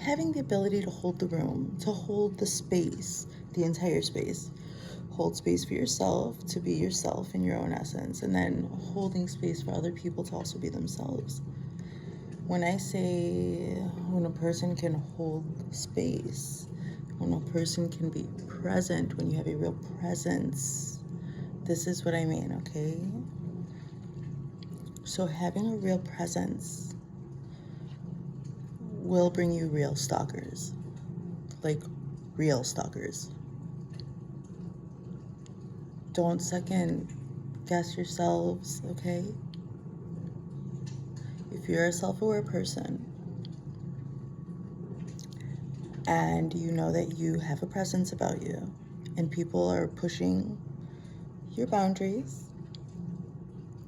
having the ability to hold the room, to hold the space, the entire space. Hold space for yourself, to be yourself in your own essence, and then holding space for other people to also be themselves. When I say when a person can hold space, when a person can be present, when you have a real presence, this is what I mean, okay? So having a real presence will bring you real stalkers, like real stalkers. Don't second guess yourselves, okay? If you're a self-aware person and you know that you have a presence about you and people are pushing your boundaries,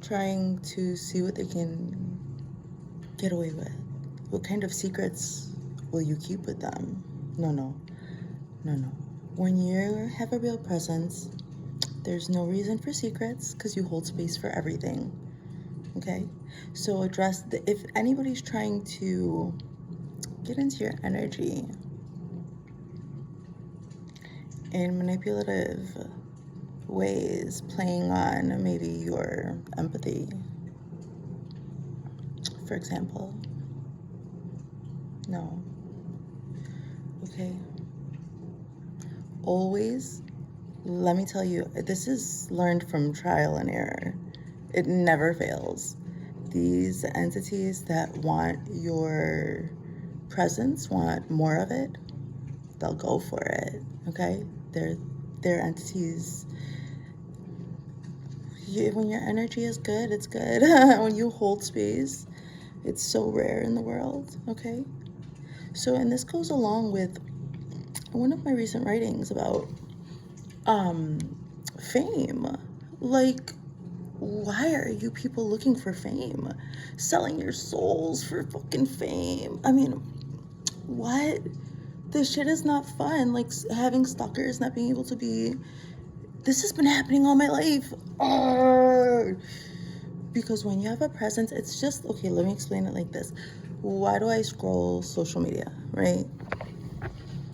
trying to see what they can get away with, what kind of secrets will you keep with them? No. When you have a real presence, there's no reason for secrets because you hold space for everything, okay? So if anybody's trying to get into your energy in manipulative ways, playing on maybe your empathy, for example, no, okay? Always, let me tell you, this is learned from trial and error. It never fails. These entities that want your presence, want more of it, they'll go for it, okay? They're entities. When your energy is good, it's good. When you hold space, it's so rare in the world, okay? So, and this goes along with one of my recent writings about fame. Like, why are you people looking for fame? Selling your souls for fucking fame. I mean, what? This shit is not fun. Like, having stalkers, not being able to be... This has been happening all my life. Because when you have a presence, it's just... Okay, let me explain it like this. Why do I scroll social media, right?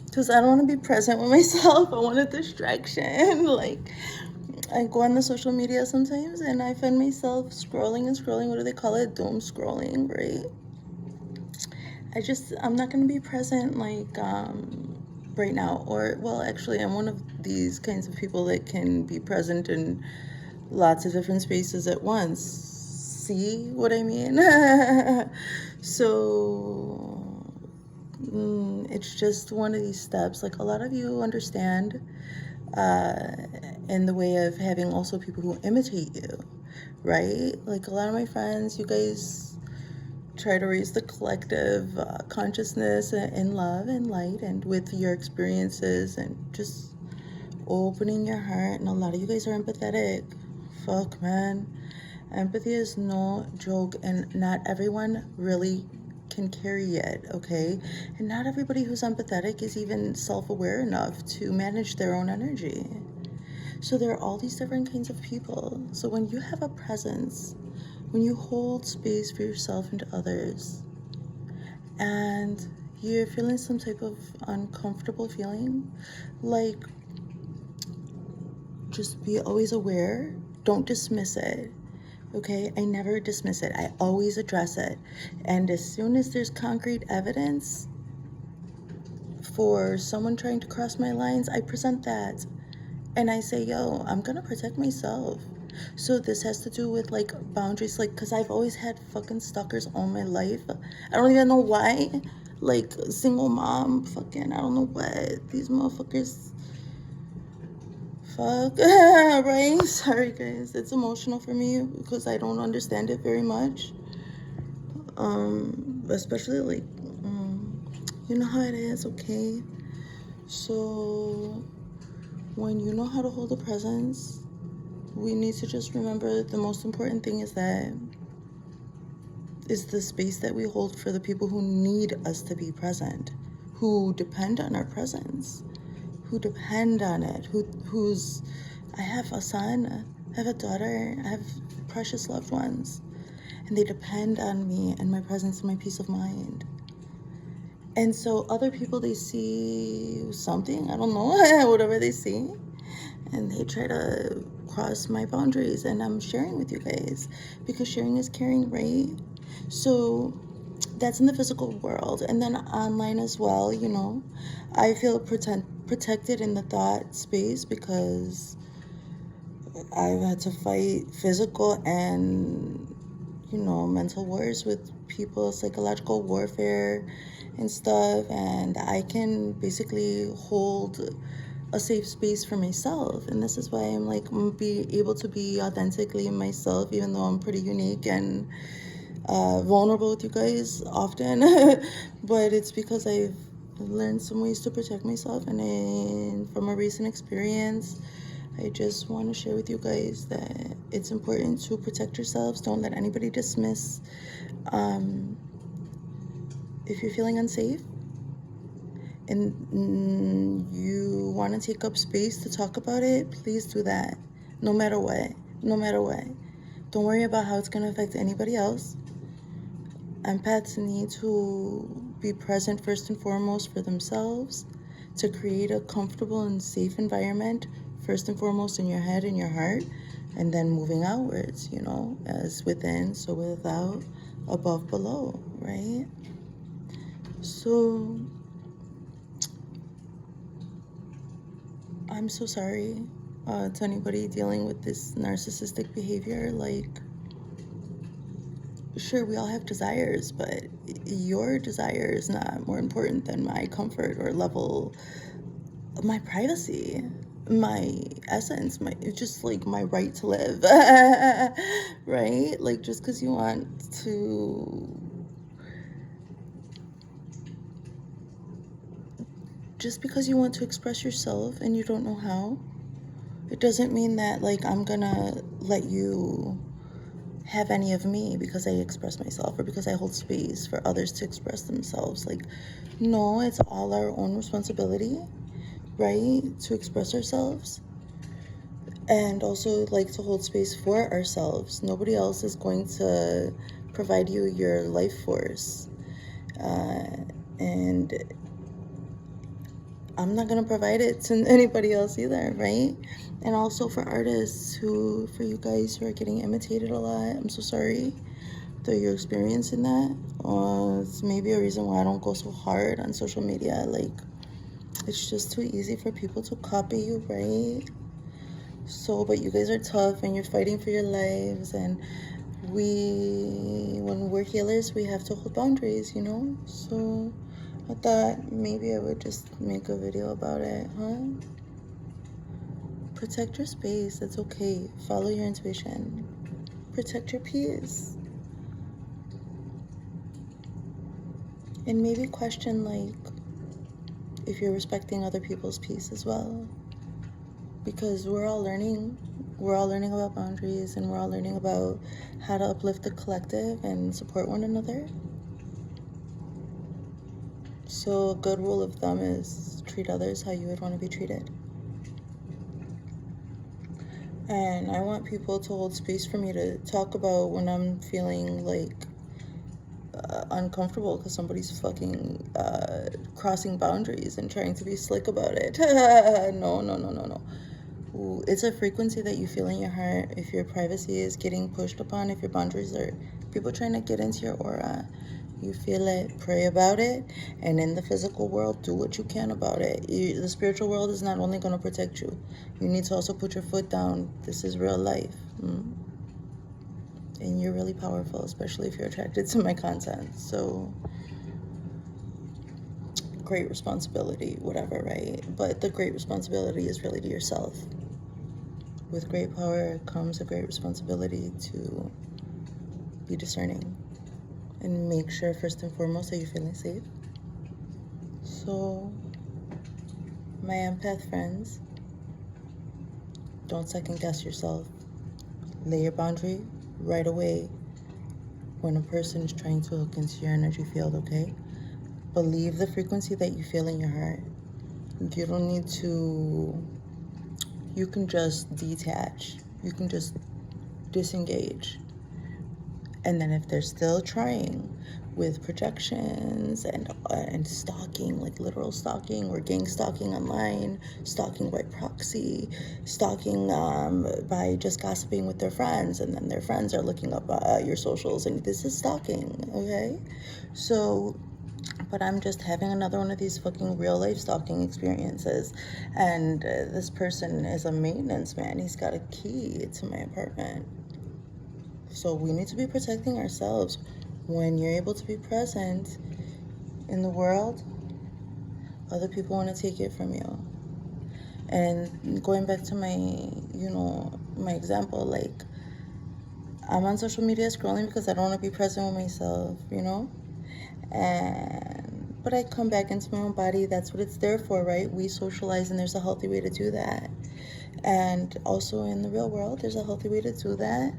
Because I don't want to be present with myself. I want a distraction. Like, I go on the social media sometimes and I find myself scrolling. What do they call it? Doom scrolling, right? I'm not going to be present like right now. Or, well, actually, I'm one of these kinds of people that can be present in lots of different spaces at once. See what I mean? So it's just one of these steps. Like, a lot of you understand in the way of having also people who imitate you, right? Like, a lot of my friends, you guys try to raise the collective consciousness in love and light and with your experiences and just opening your heart. And a lot of you guys are empathetic. Fuck, man. Empathy is no joke, and not everyone really can carry it, okay? And not everybody who's empathetic is even self-aware enough to manage their own energy. So there are all these different kinds of people. So when you have a presence, when you hold space for yourself and others, and you're feeling some type of uncomfortable feeling, like, just be always aware. Don't dismiss it. Okay, I never dismiss it. I always address it. And as soon as there's concrete evidence for someone trying to cross my lines, I present that. And I say, yo, I'm gonna protect myself. So this has to do with like boundaries, like, because I've always had fucking stalkers all my life. I don't even know why. Like, single mom, fucking, I don't know what. These motherfuckers... Fuck. Right? Sorry, guys. It's emotional for me because I don't understand it very much. Especially like, you know how it is, okay? So when you know how to hold a presence, we need to just remember that the most important thing is the space that we hold for the people who need us to be present, who depend on our presence, who depend on it, I have a son, I have a daughter, I have precious loved ones, and they depend on me and my presence and my peace of mind. And so other people, they see something, I don't know, whatever they see, and they try to cross my boundaries, and I'm sharing with you guys because sharing is caring, right? So that's in the physical world. And then online as well, you know, I feel protected in the thought space because I've had to fight physical and, you know, mental wars with people, psychological warfare and stuff. And I can basically hold a safe space for myself. And this is why I'm like, be able to be authentically myself, even though I'm pretty unique and vulnerable with you guys often. But it's because I've learned some ways to protect myself. And from a recent experience, I just want to share with you guys that it's important to protect yourselves. Don't let anybody dismiss. If you're feeling unsafe and you want to take up space to talk about it, please do that. No matter what. No matter what. Don't worry about how it's going to affect anybody else. Empaths need to be present first and foremost for themselves, to create a comfortable and safe environment, first and foremost in your head and your heart, and then moving outwards, you know, as within, so without, above, below, right? So I'm so sorry to anybody dealing with this narcissistic behavior. Like, sure, we all have desires, but your desire is not more important than my comfort or level of my privacy, my essence, my, it's just like my right to live. Right? Like, just because you want to, just because you want to express yourself and you don't know how, it doesn't mean that like I'm gonna let you have any of me because I express myself or because I hold space for others to express themselves. Like, no, it's all our own responsibility, right? To express ourselves and also like to hold space for ourselves. Nobody else is going to provide you your life force. And I'm not going to provide it to anybody else either, right? And also for artists who, for you guys who are getting imitated a lot, I'm so sorry that you're experiencing that. It's maybe a reason why I don't go so hard on social media. Like, it's just too easy for people to copy you, right? So, but you guys are tough and you're fighting for your lives. And when we're healers, we have to hold boundaries, you know? So I thought maybe I would just make a video about it, huh? Protect your space. It's okay. Follow your intuition. Protect your peace. And maybe question, like, if you're respecting other people's peace as well. Because we're all learning. We're all learning about boundaries and we're all learning about how to uplift the collective and support one another. So a good rule of thumb is treat others how you would want to be treated. And I want people to hold space for me to talk about when I'm feeling like uncomfortable because somebody's fucking crossing boundaries and trying to be slick about it. No. Ooh, it's a frequency that you feel in your heart. If your privacy is getting pushed upon, if your boundaries are people trying to get into your aura, you feel it, pray about it, and in the physical world, do what you can about it. The spiritual world is not only going to protect you, you need to also put your foot down. This is real life. And you're really powerful, especially if you're attracted to my content. So, great responsibility, whatever, right? But the great responsibility is really to yourself. With great power comes a great responsibility to be discerning and make sure first and foremost that you're feeling safe. So, my empath friends, don't second guess yourself. Lay your boundary right away when a person is trying to hook into your energy field, okay? Believe the frequency that you feel in your heart. You don't need to, you can just detach. You can just disengage. And then if they're still trying, with projections and stalking, like literal stalking or gang stalking online, stalking by proxy, stalking by just gossiping with their friends, and then their friends are looking up your socials, and this is stalking, okay? So, but I'm just having another one of these fucking real life stalking experiences, and this person is a maintenance man. He's got a key to my apartment. So we need to be protecting ourselves. When you're able to be present in the world, other people want to take it from you. And going back to my example, like, I'm on social media scrolling because I don't want to be present with myself, but I come back into my own body. That's what it's there for, right? We socialize, and there's a healthy way to do that. And also in the real world, there's a healthy way to do that,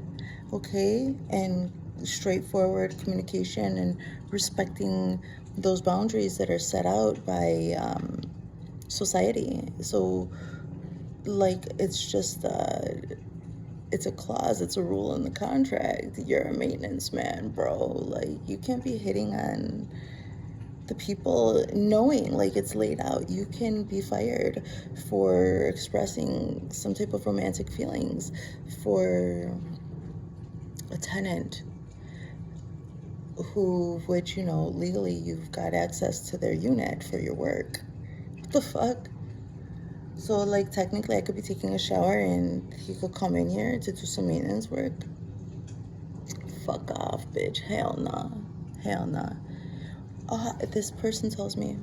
okay? And straightforward communication and respecting those boundaries that are set out by society. So, like, it's just it's a clause, it's a rule in the contract. You're a maintenance man, bro. Like, you can't be hitting on the people knowing, like, it's laid out. You can be fired for expressing some type of romantic feelings for a tenant which, legally you've got access to their unit for your work. What the fuck? So, like, technically I could be taking a shower and he could come in here to do some maintenance work? Fuck off, bitch. Hell nah. Hell nah. This person tells me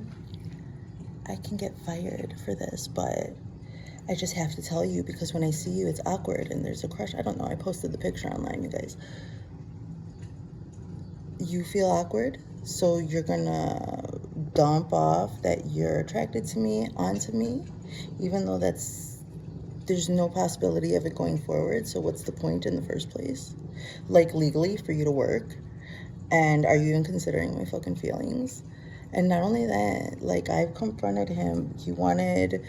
I can get fired for this, but I just have to tell you because when I see you, it's awkward and there's a crush. I don't know. I posted the picture online, you guys. You feel awkward, so you're gonna dump off that you're attracted to me onto me, even though there's no possibility of it going forward. So what's the point in the first place? Like, legally, for you to work? And are you even considering my fucking feelings? And not only that, like, I've confronted him. He wanted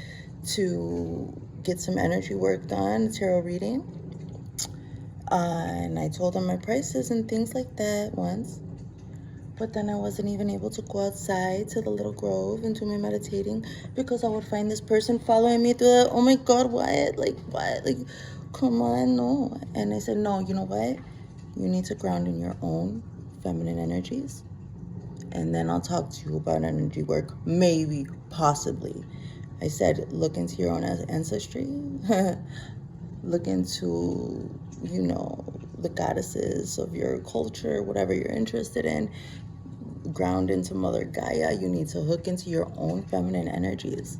to get some energy work done, tarot reading. And I told him my prices and things like that once. But then I wasn't even able to go outside to the little grove and do my meditating because I would find this person following me through the, oh my God, what? Like, what? Like, come on, no. And I said, no, you know what? You need to ground in your own feminine energies. And then I'll talk to you about energy work. Maybe, possibly. I said, look into your own ancestry. Look into, the goddesses of your culture, whatever you're interested in. Ground into Mother Gaia. You need to hook into your own feminine energies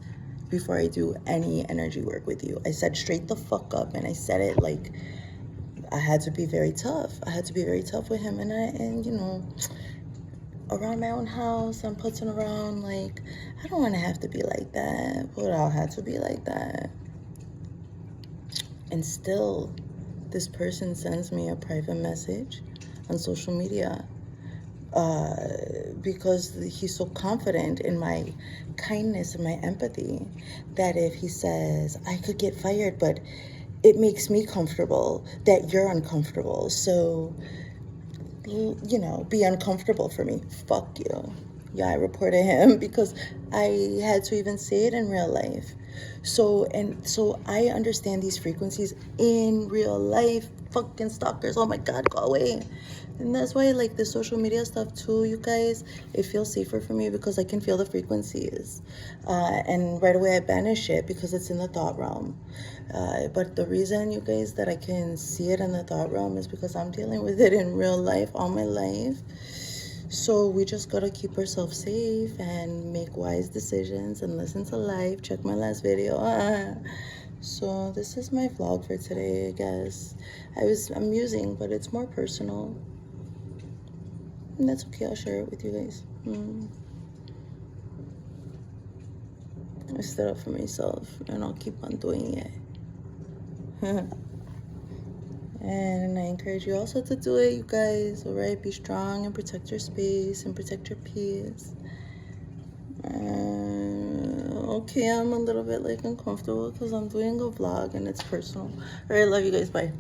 before I do any energy work with you. I said straight the fuck up, and I said it like I had to be very tough. I had to be very tough with him, and around my own house, I'm putting around, like, I don't want to have to be like that, but I'll have to be like that. And still, this person sends me a private message on social media because he's so confident in my kindness and my empathy that if he says, I could get fired, but it makes me comfortable that you're uncomfortable, so, be uncomfortable for me. Fuck you. Yeah, I reported him because I had to even say it in real life. So I understand these frequencies in real life. Fucking stalkers. Oh my God, go away. And that's why, like, the social media stuff too, you guys, it feels safer for me because I can feel the frequencies. And right away I banish it because it's in the thought realm. But the reason, you guys, that I can see it in the thought realm is because I'm dealing with it in real life all my life. So we just gotta keep ourselves safe and make wise decisions and listen to life. Check my last video. So this is my vlog for today, I guess. I'm musing, but it's more personal. And that's okay, I'll share it with you guys. I stood up for myself, and I'll keep on doing it. And I encourage you also to do it, you guys, alright? Be strong and protect your space and protect your peace. Okay, I'm a little bit, like, uncomfortable because I'm doing a vlog and it's personal. Alright, love you guys, bye.